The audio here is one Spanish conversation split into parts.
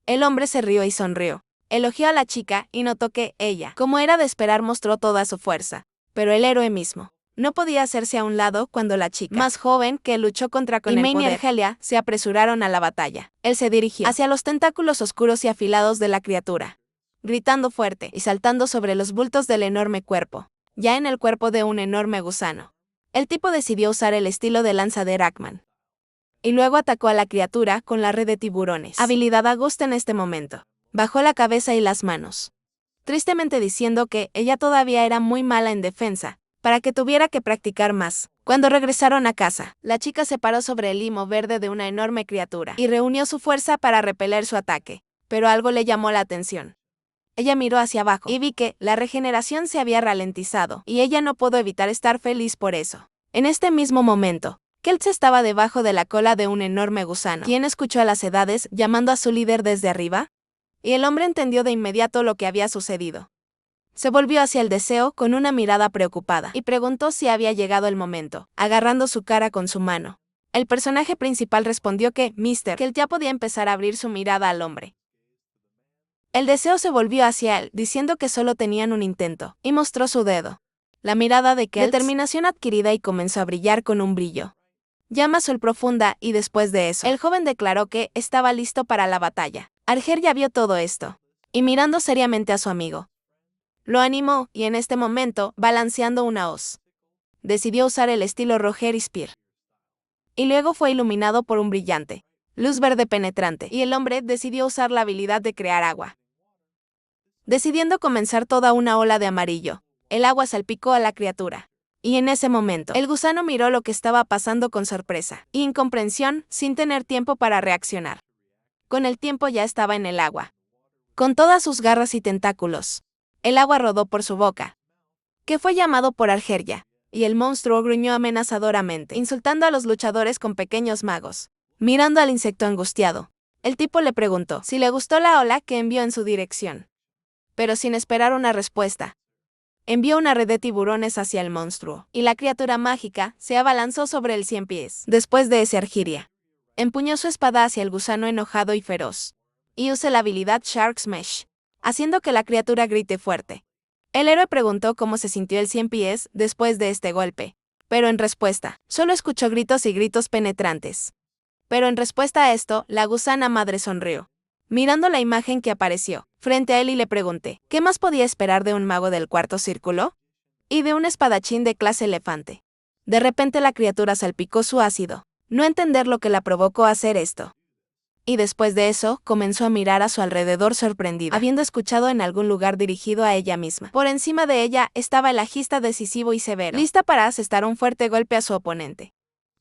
El hombre se rió y sonrió. Elogió a la chica y notó que ella, como era de esperar, mostró toda su fuerza. Pero el héroe mismo no podía hacerse a un lado cuando la chica, más joven, que luchó contra con el poder, y Argelia, se apresuraron a la batalla. Él se dirigió hacia los tentáculos oscuros y afilados de la criatura, gritando fuerte y saltando sobre los bultos del enorme cuerpo, ya en el cuerpo de un enorme gusano. El tipo decidió usar el estilo de lanza de Rackman. Y luego atacó a la criatura con la red de tiburones. Habilidad Augusta en este momento. Bajó la cabeza y las manos, tristemente diciendo que ella todavía era muy mala en defensa, para que tuviera que practicar más. Cuando regresaron a casa, la chica se paró sobre el limo verde de una enorme criatura y reunió su fuerza para repeler su ataque, pero algo le llamó la atención. Ella miró hacia abajo y vi que la regeneración se había ralentizado, y ella no pudo evitar estar feliz por eso. En este mismo momento, Keltz estaba debajo de la cola de un enorme gusano, quien escuchó a las edades llamando a su líder desde arriba, y el hombre entendió de inmediato lo que había sucedido. Se volvió hacia el deseo con una mirada preocupada y preguntó si había llegado el momento, agarrando su cara con su mano. El personaje principal respondió que Keltz ya podía empezar a abrir su mirada al hombre. El deseo se volvió hacia él, diciendo que solo tenían un intento, y mostró su dedo. La mirada de Keltz, determinación adquirida, y comenzó a brillar con un brillo. Llama azul profunda, y después de eso, el joven declaró que estaba listo para la batalla. Argelia vio todo esto, y mirando seriamente a su amigo, lo animó, y en este momento, balanceando una hoz, decidió usar el estilo Roger y Spear. Y luego fue iluminado por un brillante luz verde penetrante, y el hombre decidió usar la habilidad de crear agua. Decidiendo comenzar toda una ola de amarillo, el agua salpicó a la criatura. Y en ese momento, el gusano miró lo que estaba pasando con sorpresa y incomprensión, sin tener tiempo para reaccionar. Con el tiempo ya estaba en el agua, con todas sus garras y tentáculos. El agua rodó por su boca, que fue llamado por Argelia, y el monstruo gruñó amenazadoramente, insultando a los luchadores con pequeños magos. Mirando al insecto angustiado, el tipo le preguntó si le gustó la ola que envió en su dirección. Pero sin esperar una respuesta, envió una red de tiburones hacia el monstruo, y la criatura mágica se abalanzó sobre el 100 pies. Después de ese, Argelia empuñó su espada hacia el gusano enojado y feroz, y usó la habilidad Shark Smash, haciendo que la criatura grite fuerte. El héroe preguntó cómo se sintió el 100 pies después de este golpe, pero en respuesta, solo escuchó gritos y gritos penetrantes. Pero en respuesta a esto, la gusana madre sonrió, mirando la imagen que apareció frente a él, y le pregunté, ¿qué más podía esperar de un mago del cuarto círculo? Y de un espadachín de clase elefante. De repente la criatura salpicó su ácido, no entender lo que la provocó a hacer esto. Y después de eso, comenzó a mirar a su alrededor sorprendida, habiendo escuchado en algún lugar dirigido a ella misma. Por encima de ella estaba el agista decisivo y severo, lista para asestar un fuerte golpe a su oponente.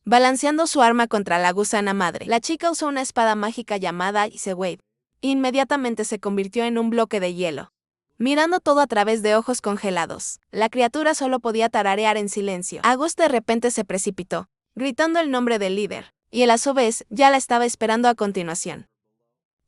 Balanceando su arma contra la gusana madre, la chica usó una espada mágica llamada Ice Wave. Inmediatamente se convirtió en un bloque de hielo. Mirando todo a través de ojos congelados, la criatura solo podía tararear en silencio. August de repente se precipitó, gritando el nombre del líder, y él a su vez ya la estaba esperando a continuación,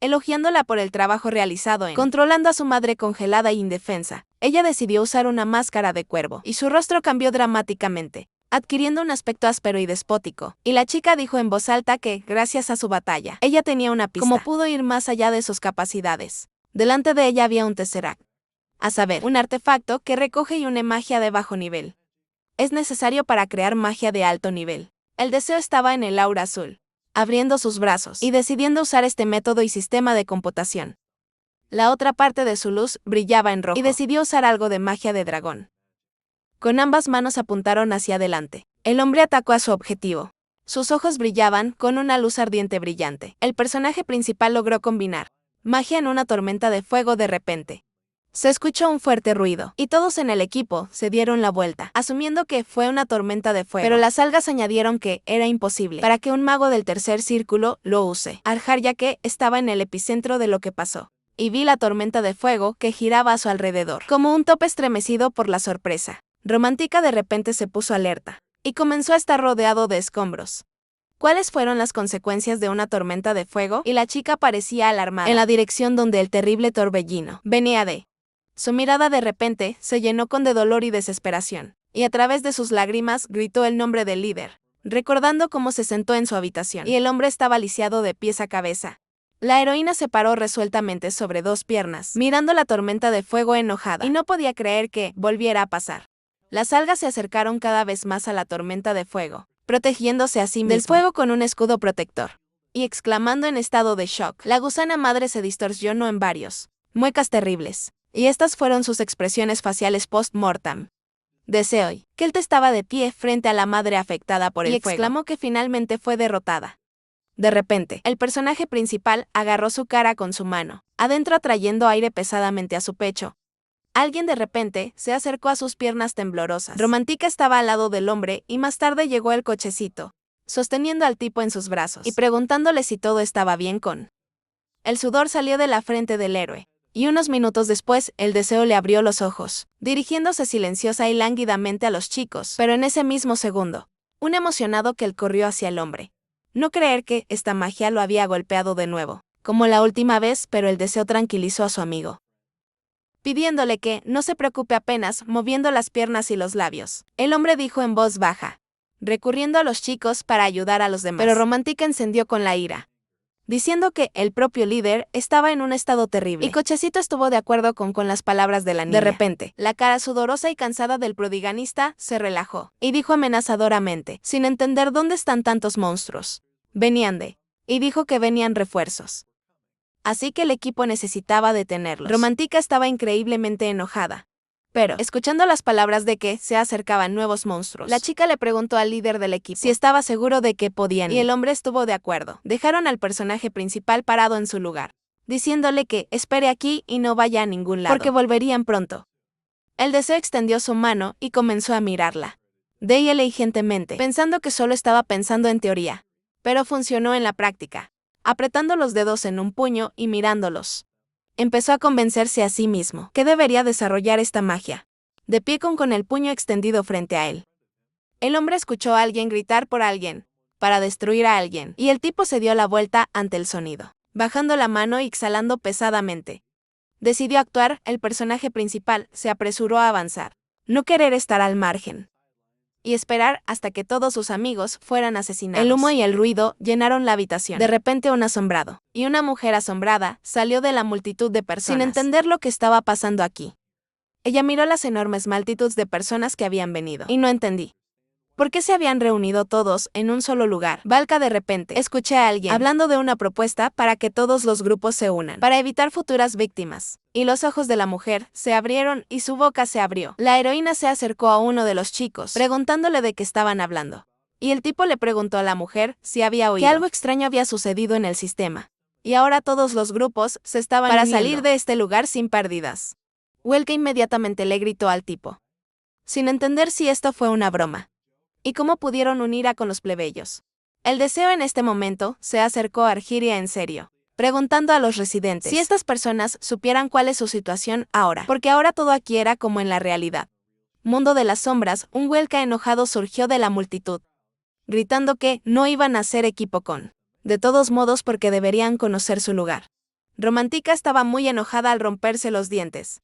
elogiándola por el trabajo realizado en controlando a su madre congelada e indefensa. Ella decidió usar una máscara de cuervo, y su rostro cambió dramáticamente, adquiriendo un aspecto áspero y despótico, y la chica dijo en voz alta que, gracias a su batalla, ella tenía una pista, como pudo ir más allá de sus capacidades. Delante de ella había un Tesseract, a saber, un artefacto que recoge y une magia de bajo nivel. Es necesario para crear magia de alto nivel. El deseo estaba en el aura azul, abriendo sus brazos y decidiendo usar este método y sistema de computación. La otra parte de su luz brillaba en rojo, y decidió usar algo de magia de dragón. Con ambas manos apuntaron hacia adelante. El hombre atacó a su objetivo. Sus ojos brillaban con una luz ardiente brillante. El personaje principal logró combinar magia en una tormenta de fuego. De repente, se escuchó un fuerte ruido, y todos en el equipo se dieron la vuelta, asumiendo que fue una tormenta de fuego. Pero las algas añadieron que era imposible para que un mago del tercer círculo lo use. Argelia, que estaba en el epicentro de lo que pasó, y vi la tormenta de fuego que giraba a su alrededor, como un tope estremecido por la sorpresa. Romántica de repente se puso alerta, y comenzó a estar rodeado de escombros. ¿Cuáles fueron las consecuencias de una tormenta de fuego? Y la chica parecía alarmada en la dirección donde el terrible torbellino venía de. Su mirada de repente se llenó de dolor y desesperación, y a través de sus lágrimas gritó el nombre del líder, recordando cómo se sentó en su habitación, y el hombre estaba lisiado de pies a cabeza. La heroína se paró resueltamente sobre dos piernas, mirando la tormenta de fuego enojada, y no podía creer que volviera a pasar. Las algas se acercaron cada vez más a la tormenta de fuego, protegiéndose a sí mismo del fuego con un escudo protector, y exclamando en estado de shock. La gusana madre se distorsionó en varios muecas terribles, y estas fueron sus expresiones faciales post-mortem. Deseó que él estaba de pie frente a la madre afectada por el fuego, y exclamó que finalmente fue derrotada. De repente, el personaje principal agarró su cara con su mano adentro, atrayendo aire pesadamente a su pecho. Alguien de repente se acercó a sus piernas temblorosas. Romántica estaba al lado del hombre y más tarde llegó el cochecito, sosteniendo al tipo en sus brazos y preguntándole si todo estaba bien con. El sudor salió de la frente del héroe, y unos minutos después el deseo le abrió los ojos, dirigiéndose silenciosa y lánguidamente a los chicos, pero en ese mismo segundo, un emocionado que él corrió hacia el hombre. No creer que esta magia lo había golpeado de nuevo, como la última vez, pero el deseo tranquilizó a su amigo, pidiéndole que no se preocupe, apenas moviendo las piernas y los labios. El hombre dijo en voz baja, recurriendo a los chicos para ayudar a los demás. Pero Romántica encendió con la ira, diciendo que el propio líder estaba en un estado terrible. Y Cochecito estuvo de acuerdo con las palabras de la niña. De repente, la cara sudorosa y cansada del protagonista se relajó, y dijo amenazadoramente, sin entender dónde están tantos monstruos. Venían de. Y dijo que venían refuerzos. Así que el equipo necesitaba detenerlos. Romántica estaba increíblemente enojada. Pero, escuchando las palabras de que se acercaban nuevos monstruos, la chica le preguntó al líder del equipo si estaba seguro de que podían ir, y el hombre estuvo de acuerdo. Dejaron al personaje principal parado en su lugar, diciéndole que espere aquí y no vaya a ningún lado, porque volverían pronto. El deseo extendió su mano y comenzó a mirarla de ella diligentemente, pensando que solo estaba pensando en teoría, pero funcionó en la práctica. Apretando los dedos en un puño y mirándolos, empezó a convencerse a sí mismo que debería desarrollar esta magia, de pie con el puño extendido frente a él. El hombre escuchó a alguien gritar por alguien, para destruir a alguien, y el tipo se dio la vuelta ante el sonido, bajando la mano y exhalando pesadamente. Decidió actuar, el personaje principal se apresuró a avanzar, no querer estar al margen, y esperar hasta que todos sus amigos fueran asesinados. El humo y el ruido llenaron la habitación. De repente un asombrado, y una mujer asombrada, salió de la multitud de personas, sin entender lo que estaba pasando aquí. Ella miró las enormes multitudes de personas que habían venido, y no entendí. ¿Por qué se habían reunido todos en un solo lugar? Valka, de repente, escuché a alguien hablando de una propuesta para que todos los grupos se unan, para evitar futuras víctimas. Y los ojos de la mujer se abrieron y su boca se abrió. La heroína se acercó a uno de los chicos, preguntándole de qué estaban hablando. Y el tipo le preguntó a la mujer si había oído que algo extraño había sucedido en el sistema. Y ahora todos los grupos se estaban uniendo para salir de este lugar sin pérdidas. Welke inmediatamente le gritó al tipo, sin entender si esto fue una broma. ¿Y cómo pudieron unir a con los plebeyos? El deseo en este momento se acercó a Argiria en serio, preguntando a los residentes si estas personas supieran cuál es su situación ahora, porque ahora todo aquí era como en la realidad. Mundo de las sombras, un Welka enojado surgió de la multitud, gritando que no iban a ser equipo con. De todos modos, porque deberían conocer su lugar. Romántica estaba muy enojada al romperse los dientes.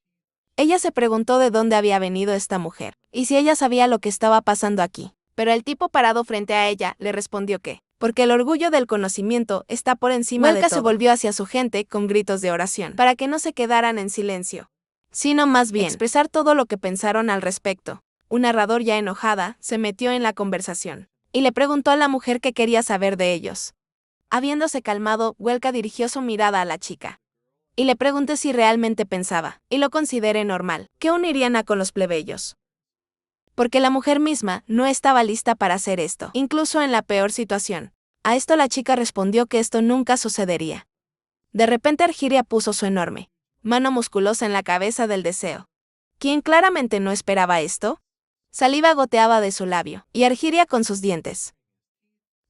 Ella se preguntó de dónde había venido esta mujer, y si ella sabía lo que estaba pasando aquí. Pero el tipo parado frente a ella le respondió que, porque el orgullo del conocimiento está por encima de todo. Welka se volvió hacia su gente con gritos de oración, para que no se quedaran en silencio, sino más bien expresar todo lo que pensaron al respecto. Un narrador ya enojada se metió en la conversación, y le preguntó a la mujer qué quería saber de ellos. Habiéndose calmado, Welka dirigió su mirada a la chica, y le pregunté si realmente pensaba, y lo consideré normal, que unirían a con los plebeyos. Porque la mujer misma no estaba lista para hacer esto, incluso en la peor situación. A esto la chica respondió que esto nunca sucedería. De repente Argiria puso su enorme mano musculosa en la cabeza del deseo. ¿Quién claramente no esperaba esto? Saliva goteaba de su labio, y Argiria con sus dientes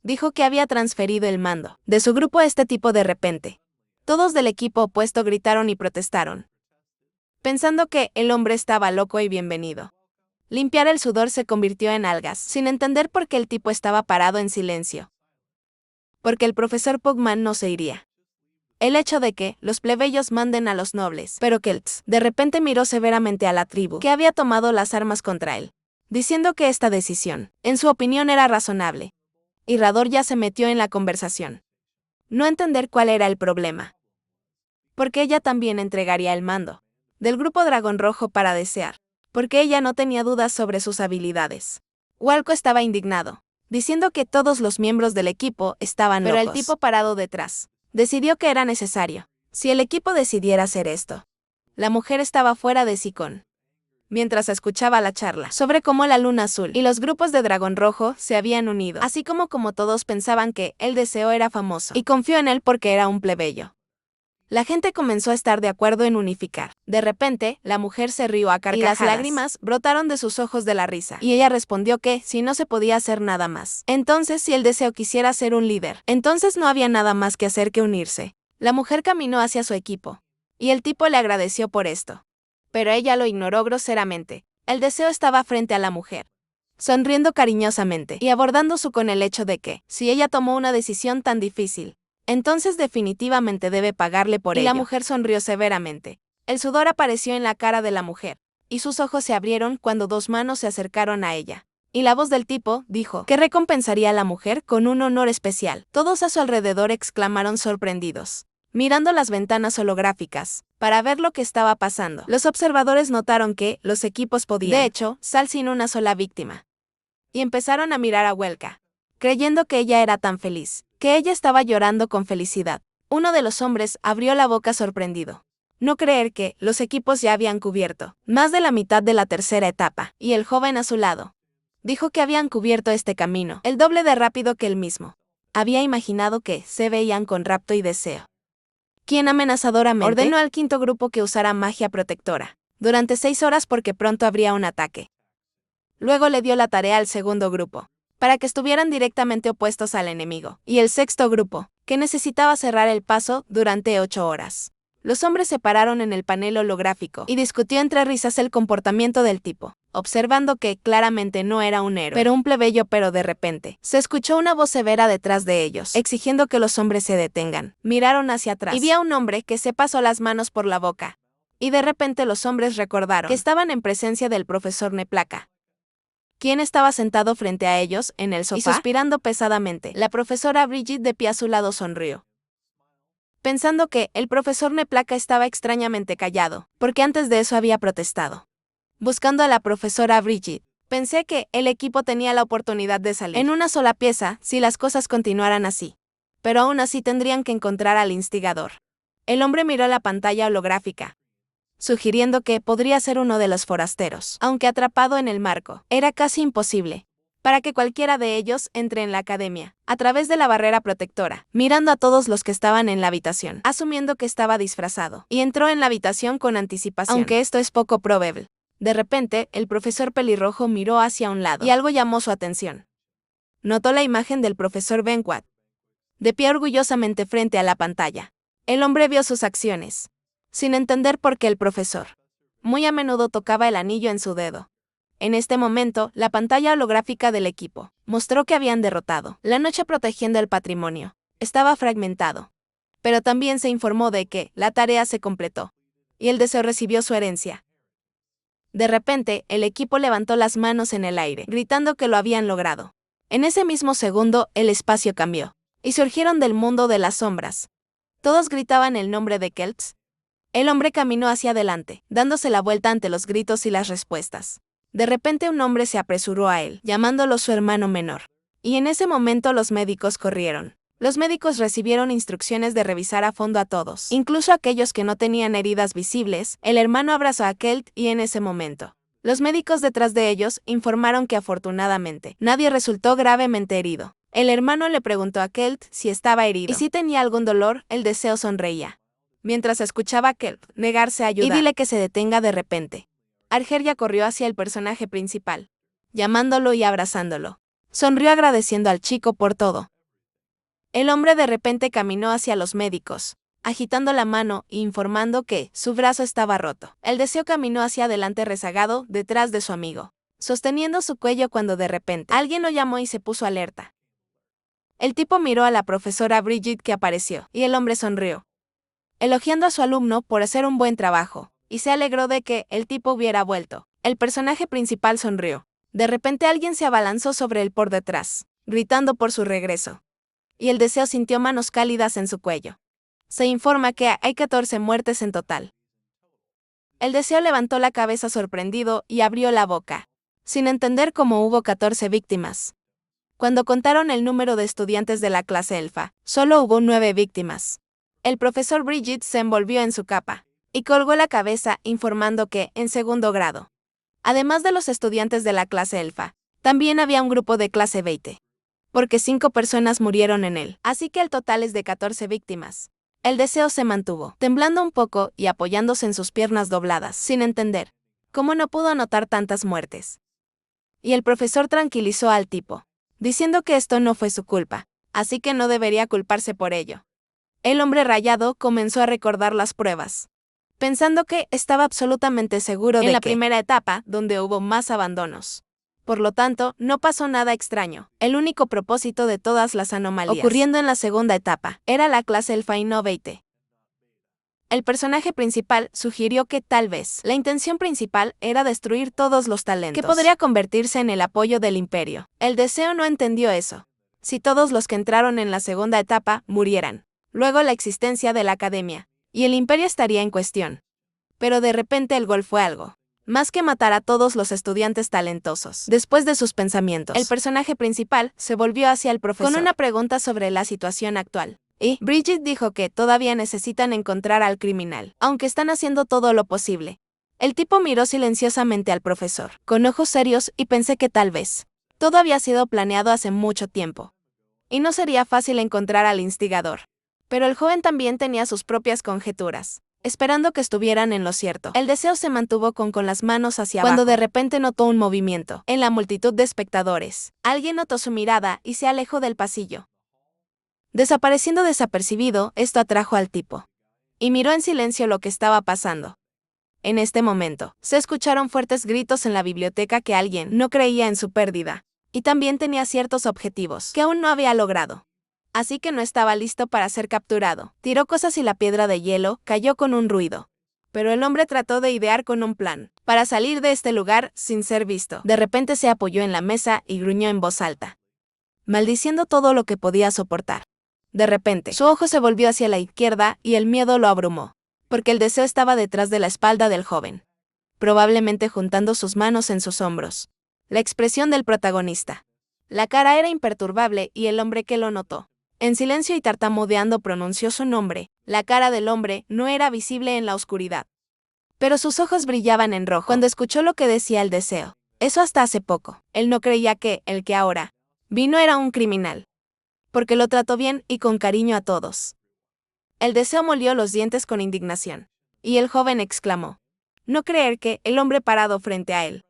dijo que había transferido el mando de su grupo a este tipo de repente. Todos del equipo opuesto gritaron y protestaron, pensando que el hombre estaba loco y bienvenido. Limpiar el sudor se convirtió en algas, sin entender por qué el tipo estaba parado en silencio. Porque el profesor Pugman no se iría. El hecho de que los plebeyos manden a los nobles, pero Keltz de repente miró severamente a la tribu que había tomado las armas contra él, diciendo que esta decisión, en su opinión, era razonable. Y Rador ya se metió en la conversación, no entender cuál era el problema. Porque ella también entregaría el mando del grupo Dragón Rojo para desear, porque ella no tenía dudas sobre sus habilidades. Walco estaba indignado, diciendo que todos los miembros del equipo estaban locos. Pero el tipo parado detrás decidió que era necesario, si el equipo decidiera hacer esto. La mujer estaba fuera de Sicón, mientras escuchaba la charla sobre cómo la Luna Azul y los grupos de Dragón Rojo se habían unido, así como todos pensaban que el deseo era famoso, y confió en él porque era un plebeyo. La gente comenzó a estar de acuerdo en unificar. De repente, la mujer se rió a carcajadas, y las lágrimas brotaron de sus ojos de la risa, y ella respondió que, si no se podía hacer nada más, entonces si el deseo quisiera ser un líder, entonces no había nada más que hacer que unirse. La mujer caminó hacia su equipo, y el tipo le agradeció por esto. Pero ella lo ignoró groseramente. El deseo estaba frente a la mujer, sonriendo cariñosamente, y abordando con el hecho de que, si ella tomó una decisión tan difícil, entonces definitivamente debe pagarle por ello. Y la mujer sonrió severamente. El sudor apareció en la cara de la mujer, y sus ojos se abrieron cuando dos manos se acercaron a ella. Y la voz del tipo dijo que recompensaría a la mujer con un honor especial. Todos a su alrededor exclamaron sorprendidos, mirando las ventanas holográficas, para ver lo que estaba pasando. Los observadores notaron que los equipos podían, de hecho, salir sin una sola víctima. Y empezaron a mirar a Welka, creyendo que ella era tan feliz, que ella estaba llorando con felicidad. Uno de los hombres abrió la boca sorprendido. No creer que los equipos ya habían cubierto más de la mitad de la tercera etapa, y el joven a su lado dijo que habían cubierto este camino, el doble de rápido que él mismo había imaginado que se veían con rapto y deseo. Quien amenazadoramente ordenó al quinto grupo que usara magia protectora durante 6 horas porque pronto habría un ataque. Luego le dio la tarea al segundo grupo, para que estuvieran directamente opuestos al enemigo, y el sexto grupo, que necesitaba cerrar el paso durante 8 horas. Los hombres se pararon en el panel holográfico y discutió entre risas el comportamiento del tipo, observando que claramente no era un héroe, pero un plebeyo. Pero de repente, se escuchó una voz severa detrás de ellos, exigiendo que los hombres se detengan. Miraron hacia atrás y vi a un hombre que se pasó las manos por la boca. Y de repente los hombres recordaron que estaban en presencia del profesor Neplaka, quien estaba sentado frente a ellos en el sofá y suspirando pesadamente. La profesora Bridget de pie a su lado sonrió, pensando que el profesor Neplaka estaba extrañamente callado, porque antes de eso había protestado. Buscando a la profesora Bridget, pensé que el equipo tenía la oportunidad de salir en una sola pieza si las cosas continuaran así. Pero aún así tendrían que encontrar al instigador. El hombre miró la pantalla holográfica, sugiriendo que podría ser uno de los forasteros. Aunque atrapado en el marco, era casi imposible para que cualquiera de ellos entre en la academia, a través de la barrera protectora, mirando a todos los que estaban en la habitación, asumiendo que estaba disfrazado, y entró en la habitación con anticipación, aunque esto es poco probable. De repente, el profesor pelirrojo miró hacia un lado, y algo llamó su atención. Notó la imagen del profesor Benquat, de pie orgullosamente frente a la pantalla. El hombre vio sus acciones, sin entender por qué el profesor muy a menudo tocaba el anillo en su dedo. En este momento, la pantalla holográfica del equipo mostró que habían derrotado. La noche protegiendo el patrimonio estaba fragmentado, pero también se informó de que la tarea se completó, y el deseo recibió su herencia. De repente, el equipo levantó las manos en el aire, gritando que lo habían logrado. En ese mismo segundo, el espacio cambió, y surgieron del mundo de las sombras. Todos gritaban el nombre de Keltz. El hombre caminó hacia adelante, dándose la vuelta ante los gritos y las respuestas. De repente un hombre se apresuró a él, llamándolo su hermano menor. Y en ese momento los médicos corrieron. Los médicos recibieron instrucciones de revisar a fondo a todos, incluso aquellos que no tenían heridas visibles. El hermano abrazó a Kelt y en ese momento, los médicos detrás de ellos informaron que afortunadamente, nadie resultó gravemente herido. El hermano le preguntó a Kelt si estaba herido y si tenía algún dolor. El deseo sonreía, mientras escuchaba a Kelt negarse a ayudar. Y dile que se detenga. De repente, Argeria corrió hacia el personaje principal, llamándolo y abrazándolo. Sonrió agradeciendo al chico por todo. El hombre de repente caminó hacia los médicos, agitando la mano e informando que su brazo estaba roto. El deseo caminó hacia adelante rezagado detrás de su amigo, sosteniendo su cuello cuando de repente alguien lo llamó y se puso alerta. El tipo miró a la profesora Bridget que apareció, y el hombre sonrió, elogiando a su alumno por hacer un buen trabajo, y se alegró de que el tipo hubiera vuelto. El personaje principal sonrió. De repente alguien se abalanzó sobre él por detrás, gritando por su regreso. y el deseo sintió manos cálidas en su cuello. Se informa que hay 14 muertes en total. El deseo levantó la cabeza sorprendido y abrió la boca, sin entender cómo hubo 14 víctimas. Cuando contaron el número de estudiantes de la clase elfa, solo hubo 9 víctimas. El profesor Bridget se envolvió en su capa y colgó la cabeza informando que, en segundo grado, además de los estudiantes de la clase elfa, también había un grupo de clase 20, porque 5 personas murieron en él, así que el total es de 14 víctimas. El deseo se mantuvo, temblando un poco y apoyándose en sus piernas dobladas, sin entender cómo no pudo anotar tantas muertes. Y el profesor tranquilizó al tipo, diciendo que esto no fue su culpa, así que no debería culparse por ello. El hombre rayado comenzó a recordar las pruebas, pensando que estaba absolutamente seguro de que en la primera etapa, donde hubo más abandonos. Por lo tanto, no pasó nada extraño. El único propósito de todas las anomalías ocurriendo en la segunda etapa era la clase Elfa y no 20. El personaje principal sugirió que tal vez la intención principal era destruir todos los talentos, que podría convertirse en el apoyo del imperio. El deseo no entendió eso. Si todos los que entraron en la segunda etapa murieran, luego la existencia de la academia y el imperio estaría en cuestión. Pero de repente el gol fue algo más que matar a todos los estudiantes talentosos. Después de sus pensamientos, el personaje principal se volvió hacia el profesor con una pregunta sobre la situación actual. Y Bridget dijo que todavía necesitan encontrar al criminal, aunque están haciendo todo lo posible. El tipo miró silenciosamente al profesor, con ojos serios, y pensé que tal vez todo había sido planeado hace mucho tiempo, y no sería fácil encontrar al instigador. Pero el joven también tenía sus propias conjeturas, esperando que estuvieran en lo cierto. El deseo se mantuvo con las manos hacia abajo, cuando de repente notó un movimiento en la multitud de espectadores. Alguien notó su mirada y se alejó del pasillo, desapareciendo desapercibido. Esto atrajo al tipo, y miró en silencio lo que estaba pasando. En este momento, se escucharon fuertes gritos en la biblioteca que alguien no creía en su pérdida, y también tenía ciertos objetivos que aún no había logrado. Así que no estaba listo para ser capturado. Tiró cosas y la piedra de hielo cayó con un ruido. Pero el hombre trató de idear con un plan para salir de este lugar sin ser visto. De repente se apoyó en la mesa y gruñó en voz alta, maldiciendo todo lo que podía soportar. De repente, su ojo se volvió hacia la izquierda y el miedo lo abrumó, porque el deseo estaba detrás de la espalda del joven, probablemente juntando sus manos en sus hombros. La expresión del protagonista. La cara era imperturbable y el hombre que lo notó, en silencio y tartamudeando, pronunció su nombre. La cara del hombre no era visible en la oscuridad, pero sus ojos brillaban en rojo cuando escuchó lo que decía el deseo. Eso hasta hace poco. Él no creía que el que ahora vino era un criminal, porque lo trató bien y con cariño a todos. El deseo molió los dientes con indignación, y el joven exclamó, no creer que el hombre parado frente a él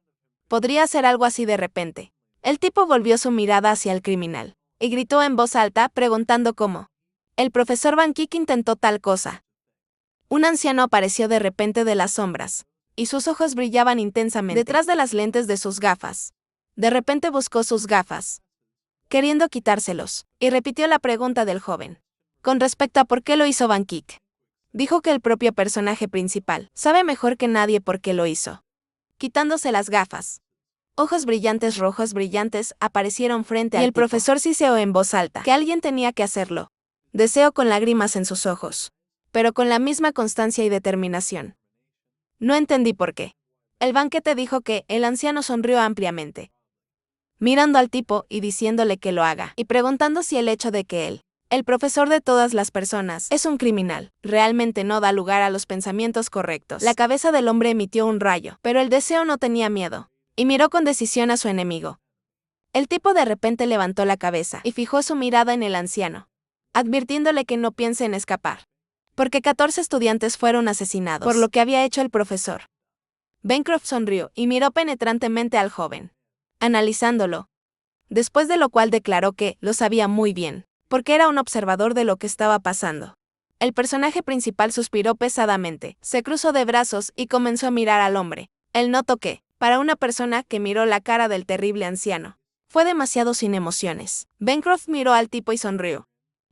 podría hacer algo así de repente. El tipo volvió su mirada hacia el criminal y gritó en voz alta preguntando cómo el profesor Van Kick intentó tal cosa. Un anciano apareció de repente de las sombras, y sus ojos brillaban intensamente detrás de las lentes de sus gafas. De repente buscó sus gafas, queriendo quitárselos, y repitió la pregunta del joven. Con respecto a por qué lo hizo Van Kick, dijo que el propio personaje principal sabe mejor que nadie por qué lo hizo. Quitándose las gafas, ojos brillantes rojos brillantes aparecieron frente al tipo. Y el profesor siseó en voz alta que alguien tenía que hacerlo. Deseo con lágrimas en sus ojos, pero con la misma constancia y determinación. No entendí por qué. El banquete dijo que el anciano sonrió ampliamente, mirando al tipo y diciéndole que lo haga, y preguntando si el hecho de que él, el profesor de todas las personas, es un criminal, realmente no da lugar a los pensamientos correctos. La cabeza del hombre emitió un rayo, pero el deseo no tenía miedo, y miró con decisión a su enemigo. El tipo de repente levantó la cabeza y fijó su mirada en el anciano, advirtiéndole que no piense en escapar, porque 14 estudiantes fueron asesinados por lo que había hecho el profesor. Bancroft sonrió y miró penetrantemente al joven, analizándolo, después de lo cual declaró que lo sabía muy bien, porque era un observador de lo que estaba pasando. El personaje principal suspiró pesadamente, se cruzó de brazos y comenzó a mirar al hombre. Él notó que, para una persona que miró la cara del terrible anciano, fue demasiado sin emociones. Bancroft miró al tipo y sonrió,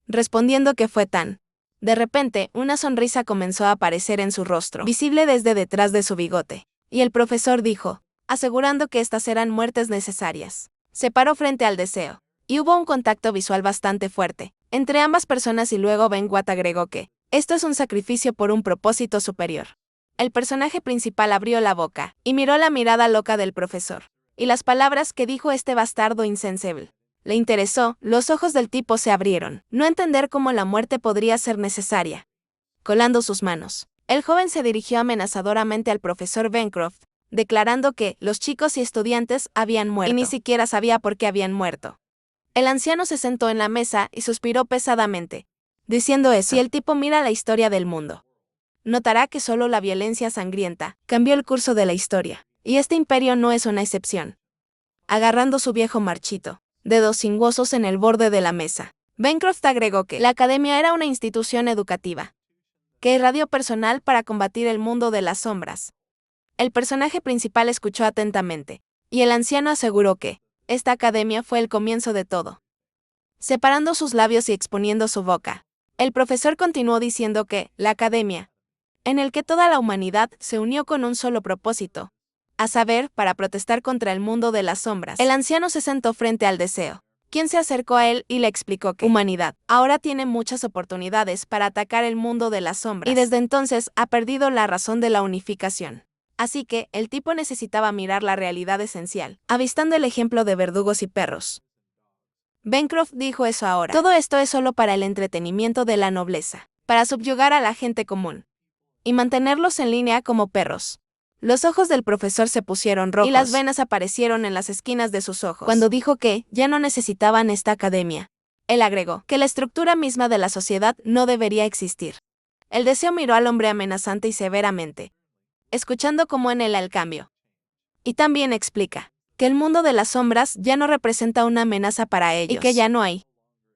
respondiendo que fue tan. De repente, una sonrisa comenzó a aparecer en su rostro, visible desde detrás de su bigote. Y el profesor dijo, asegurando que estas eran muertes necesarias. Se paró frente al deseo, y hubo un contacto visual bastante fuerte, entre ambas personas y luego Benguat agregó que esto es un sacrificio por un propósito superior. El personaje principal abrió la boca y miró la mirada loca del profesor. Y las palabras que dijo este bastardo insensible le interesó, los ojos del tipo se abrieron. No entender cómo la muerte podría ser necesaria. Colando sus manos, el joven se dirigió amenazadoramente al profesor Bancroft, declarando que los chicos y estudiantes habían muerto y ni siquiera sabía por qué habían muerto. El anciano se sentó en la mesa y suspiró pesadamente, diciendo eso. Si el tipo mira la historia del mundo, notará que solo la violencia sangrienta cambió el curso de la historia, y este imperio no es una excepción. Agarrando su viejo marchito, dedos sinuosos en el borde de la mesa, Bancroft agregó que la academia era una institución educativa que irradió personal para combatir el mundo de las sombras. El personaje principal escuchó atentamente, y el anciano aseguró que esta academia fue el comienzo de todo. Separando sus labios y exponiendo su boca, el profesor continuó diciendo que la academia, en el que toda la humanidad se unió con un solo propósito, a saber, para protestar contra el mundo de las sombras. El anciano se sentó frente al deseo, quien se acercó a él y le explicó que humanidad ahora tiene muchas oportunidades para atacar el mundo de las sombras, y desde entonces ha perdido la razón de la unificación. Así que, el tipo necesitaba mirar la realidad esencial, avistando el ejemplo de verdugos y perros. Bancroft dijo eso ahora. Todo esto es solo para el entretenimiento de la nobleza, para subyugar a la gente común y mantenerlos en línea como perros. Los ojos del profesor se pusieron rojos y las venas aparecieron en las esquinas de sus ojos. Cuando dijo que ya no necesitaban esta academia, él agregó que la estructura misma de la sociedad no debería existir. El deseo miró al hombre amenazante y severamente, escuchando como en él el cambio. Y también explica que el mundo de las sombras ya no representa una amenaza para ellos y que ya no hay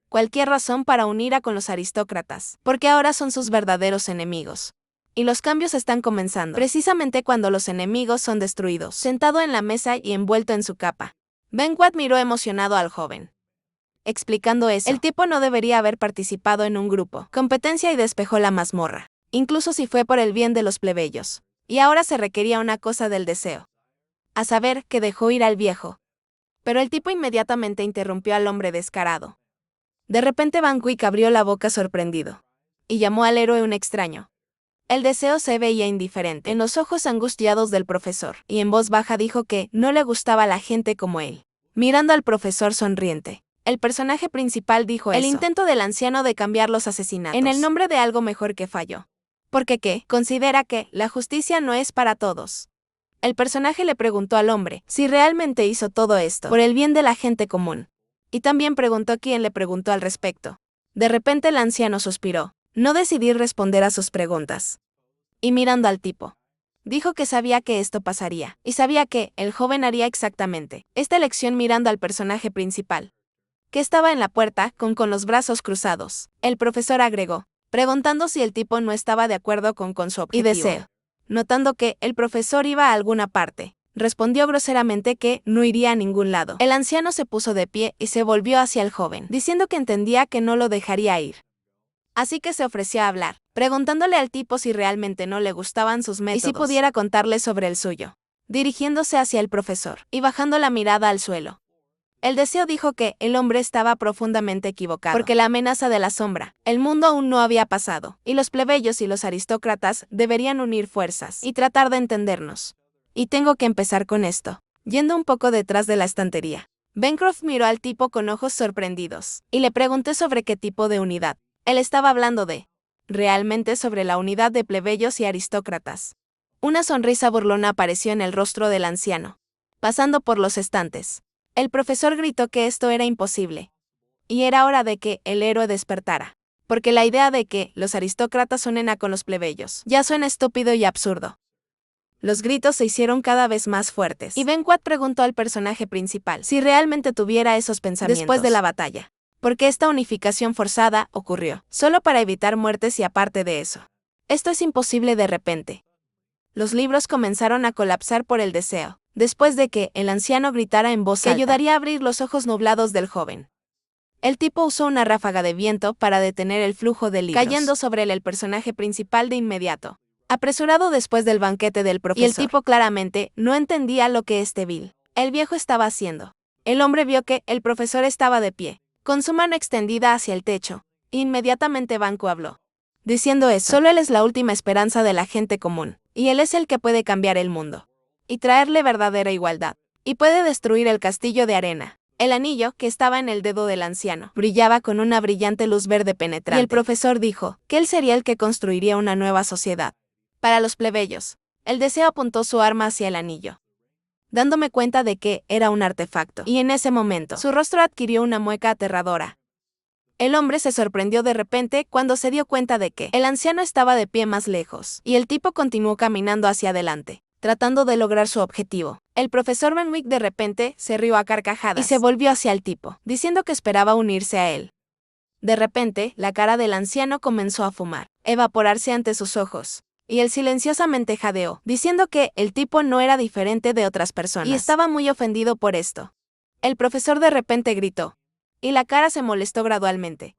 cualquier razón para unir a con los aristócratas, porque ahora son sus verdaderos enemigos. Y los cambios están comenzando, precisamente cuando los enemigos son destruidos. Sentado en la mesa y envuelto en su capa, Benguat miró emocionado al joven, explicando eso. El tipo no debería haber participado en un grupo competencia y despejó la mazmorra, incluso si fue por el bien de los plebeyos. Y ahora se requería una cosa del deseo, a saber, que dejó ir al viejo. Pero el tipo inmediatamente interrumpió al hombre descarado. De repente Banquick abrió la boca sorprendido, y llamó al héroe un extraño. El deseo se veía indiferente en los ojos angustiados del profesor, y en voz baja dijo que no le gustaba la gente como él. Mirando al profesor sonriente, el personaje principal dijo eso. El intento del anciano de cambiar los asesinatos en el nombre de algo mejor que falló. Porque ¿qué? Considera que la justicia no es para todos. El personaje le preguntó al hombre si realmente hizo todo esto por el bien de la gente común. Y también preguntó quién le preguntó al respecto. De repente el anciano suspiró. No decidí responder a sus preguntas. Y mirando al tipo, dijo que sabía que esto pasaría, y sabía que el joven haría exactamente esta elección mirando al personaje principal, que estaba en la puerta con los brazos cruzados. El profesor agregó, preguntando si el tipo no estaba de acuerdo con su objetivo. Y deseo. Notando que el profesor iba a alguna parte, respondió groseramente que no iría a ningún lado. El anciano se puso de pie y se volvió hacia el joven, diciendo que entendía que no lo dejaría ir. Así que se ofreció a hablar, preguntándole al tipo si realmente no le gustaban sus métodos y si pudiera contarle sobre el suyo, dirigiéndose hacia el profesor y bajando la mirada al suelo. El deseo dijo que el hombre estaba profundamente equivocado, porque la amenaza de la sombra, el mundo aún no había pasado, y los plebeyos y los aristócratas deberían unir fuerzas y tratar de entendernos. Y tengo que empezar con esto. Yendo un poco detrás de la estantería, Bancroft miró al tipo con ojos sorprendidos, y le pregunté sobre qué tipo de unidad. Él estaba hablando realmente sobre la unidad de plebeyos y aristócratas. Una sonrisa burlona apareció en el rostro del anciano. Pasando por los estantes, el profesor gritó que esto era imposible. Y era hora de que el héroe despertara. Porque la idea de que los aristócratas unen a con los plebeyos ya suena estúpido y absurdo. Los gritos se hicieron cada vez más fuertes. Y Benguat preguntó al personaje principal si realmente tuviera esos pensamientos después de la batalla. Porque esta unificación forzada ocurrió solo para evitar muertes y aparte de eso. Esto es imposible de repente. Los libros comenzaron a colapsar por el deseo, después de que el anciano gritara en voz alta que ayudaría a abrir los ojos nublados del joven. El tipo usó una ráfaga de viento para detener el flujo de libros, cayendo sobre él el personaje principal de inmediato, apresurado después del banquete del profesor. Y el tipo claramente no entendía lo que el viejo estaba haciendo. El hombre vio que el profesor estaba de pie, con su mano extendida hacia el techo. Inmediatamente Banku habló, diciendo eso: solo él es la última esperanza de la gente común, y él es el que puede cambiar el mundo y traerle verdadera igualdad, y puede destruir el castillo de arena. El anillo, que estaba en el dedo del anciano, brillaba con una brillante luz verde penetrante. Y el profesor dijo que él sería el que construiría una nueva sociedad para los plebeyos. El deseo apuntó su arma hacia el anillo, dándome cuenta de que era un artefacto, y en ese momento su rostro adquirió una mueca aterradora. El hombre se sorprendió de repente cuando se dio cuenta de que el anciano estaba de pie más lejos, y el tipo continuó caminando hacia adelante, tratando de lograr su objetivo. El profesor Van Wyck de repente se rió a carcajadas y se volvió hacia el tipo, diciendo que esperaba unirse a él. De repente, la cara del anciano comenzó a fumar, evaporarse ante sus ojos, y él silenciosamente jadeó, diciendo que el tipo no era diferente de otras personas, y estaba muy ofendido por esto. El profesor de repente gritó, y la cara se molestó gradualmente,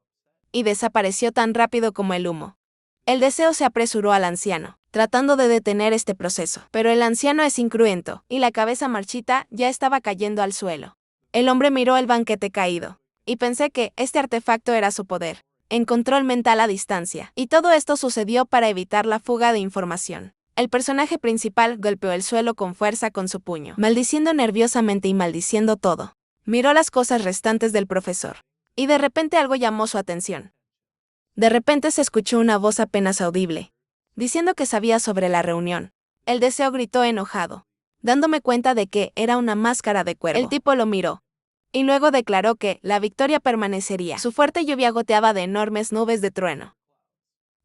y desapareció tan rápido como el humo. El deseo se apresuró al anciano, tratando de detener este proceso, pero el anciano es incruento, y la cabeza marchita ya estaba cayendo al suelo. El hombre miró el banquete caído, y pensé que este artefacto era su poder, en control mental a distancia, y todo esto sucedió para evitar la fuga de información. El personaje principal golpeó el suelo con fuerza con su puño, maldiciendo nerviosamente y maldiciendo todo. Miró las cosas restantes del profesor, y de repente algo llamó su atención. De repente se escuchó una voz apenas audible, diciendo que sabía sobre la reunión. El deseo gritó enojado, dándome cuenta de que era una máscara de cuervo. El tipo lo miró, y luego declaró que la victoria permanecería. Su fuerte lluvia goteaba de enormes nubes de trueno.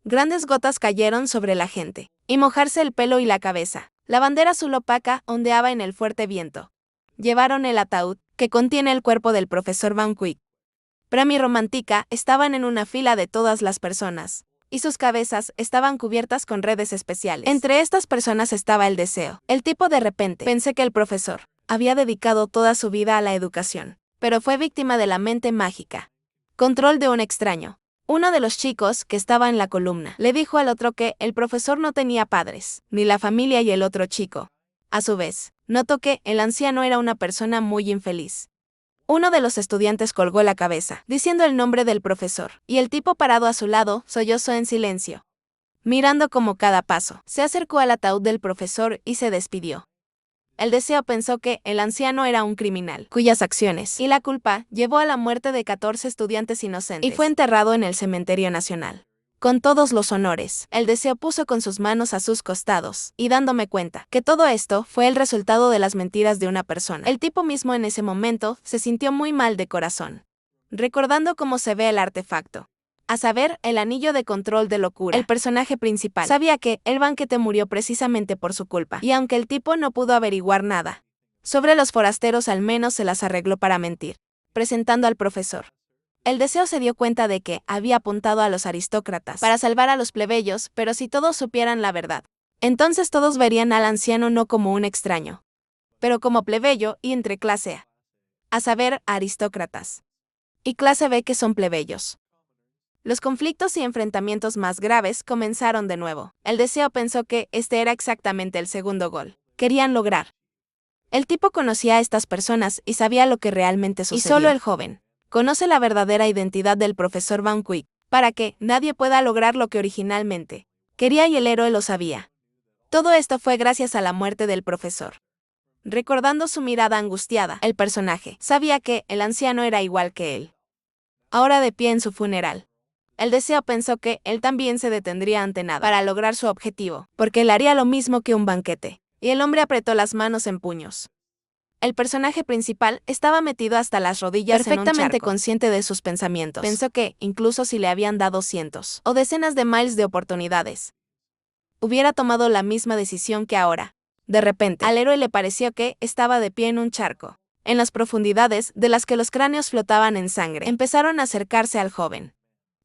Grandes gotas cayeron sobre la gente, y mojarse el pelo y la cabeza. La bandera azul opaca ondeaba en el fuerte viento. Llevaron el ataúd, que contiene el cuerpo del profesor Van Wyck. Premi y Romántica estaban en una fila de todas las personas, y sus cabezas estaban cubiertas con redes especiales. Entre estas personas estaba el deseo. El tipo de repente pensé que el profesor había dedicado toda su vida a la educación, pero fue víctima de la mente mágica. Control de un extraño. Uno de los chicos que estaba en la columna le dijo al otro que el profesor no tenía padres, ni la familia, y el otro chico, a su vez, notó que el anciano era una persona muy infeliz. Uno de los estudiantes colgó la cabeza, diciendo el nombre del profesor, y el tipo parado a su lado sollozó en silencio. Mirando como cada paso, se acercó al ataúd del profesor y se despidió. El deseo pensó que el anciano era un criminal, cuyas acciones y la culpa llevó a la muerte de 14 estudiantes inocentes, y fue enterrado en el Cementerio Nacional. Con todos los honores, el deseo puso con sus manos a sus costados, y dándome cuenta que todo esto fue el resultado de las mentiras de una persona. El tipo mismo en ese momento se sintió muy mal de corazón, recordando cómo se ve el artefacto, a saber, el anillo de control de locura. El personaje principal sabía que el banquete murió precisamente por su culpa, y aunque el tipo no pudo averiguar nada sobre los forasteros, al menos se las arregló para mentir, presentando al profesor. El deseo se dio cuenta de que había apuntado a los aristócratas para salvar a los plebeyos, pero si todos supieran la verdad, entonces todos verían al anciano no como un extraño, pero como plebeyo y entre clase A saber, aristócratas, y clase B, que son plebeyos. Los conflictos y enfrentamientos más graves comenzaron de nuevo. El deseo pensó que este era exactamente el segundo gol querían lograr. El tipo conocía a estas personas y sabía lo que realmente sucedía. Y solo el joven conoce la verdadera identidad del profesor Van Wyck, para que nadie pueda lograr lo que originalmente quería, y el héroe lo sabía. Todo esto fue gracias a la muerte del profesor. Recordando su mirada angustiada, el personaje sabía que el anciano era igual que él, ahora de pie en su funeral. El deseo pensó que él también se detendría ante nada para lograr su objetivo, porque él haría lo mismo que un banquete, y el hombre apretó las manos en puños. El personaje principal estaba metido hasta las rodillas perfectamente en un charco, consciente de sus pensamientos. Pensó que, incluso si le habían dado cientos o decenas de miles de oportunidades, hubiera tomado la misma decisión que ahora. De repente, al héroe le pareció que estaba de pie en un charco, en las profundidades de las que los cráneos flotaban en sangre. Empezaron a acercarse al joven.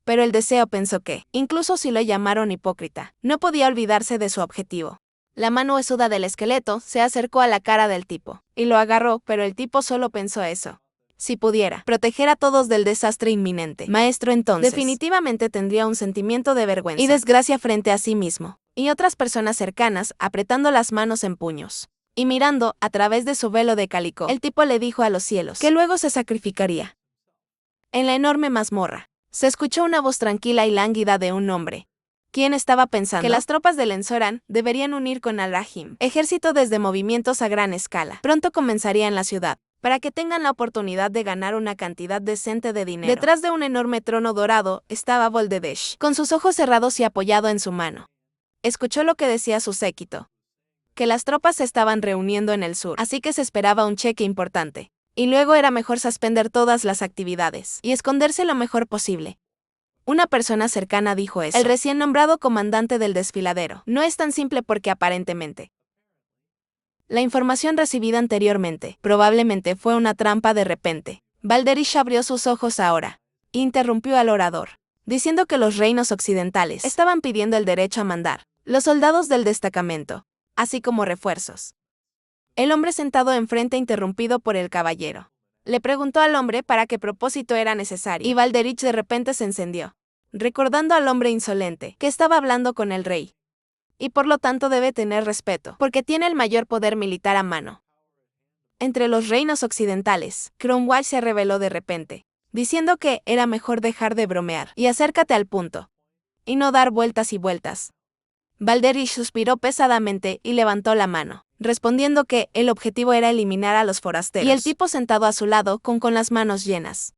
Pero el deseo pensó que, incluso si lo llamaron hipócrita, no podía olvidarse de su objetivo. La mano huesuda del esqueleto se acercó a la cara del tipo, y lo agarró, pero el tipo solo pensó eso. Si pudiera proteger a todos del desastre inminente, maestro, entonces definitivamente tendría un sentimiento de vergüenza y desgracia frente a sí mismo, y otras personas cercanas apretando las manos en puños. Y mirando a través de su velo de calicó, el tipo le dijo a los cielos que luego se sacrificaría. En la enorme mazmorra, se escuchó una voz tranquila y lánguida de un hombre. ¿Quién estaba pensando? Que las tropas del Enzoran deberían unir con Al-Rahim, ejército desde movimientos a gran escala. Pronto comenzaría en la ciudad, para que tengan la oportunidad de ganar una cantidad decente de dinero. Detrás de un enorme trono dorado estaba Boldedesh, con sus ojos cerrados y apoyado en su mano. Escuchó lo que decía su séquito, que las tropas se estaban reuniendo en el sur, así que se esperaba un cheque importante. Y luego era mejor suspender todas las actividades y esconderse lo mejor posible. Una persona cercana dijo eso. El recién nombrado comandante del desfiladero. No es tan simple porque aparentemente la información recibida anteriormente probablemente fue una trampa de repente. Balderich abrió sus ojos ahora. Interrumpió al orador, diciendo que los reinos occidentales estaban pidiendo el derecho a mandar los soldados del destacamento, así como refuerzos. El hombre sentado enfrente interrumpido por el caballero le preguntó al hombre para qué propósito era necesario, y Balderich de repente se encendió, recordando al hombre insolente que estaba hablando con el rey. Y por lo tanto debe tener respeto, porque tiene el mayor poder militar a mano. Entre los reinos occidentales, Cromwell se reveló de repente, diciendo que era mejor dejar de bromear y acércate al punto, y no dar vueltas y vueltas. Balderich suspiró pesadamente y levantó la mano, respondiendo que el objetivo era eliminar a los forasteros. Y el tipo sentado a su lado con las manos llenas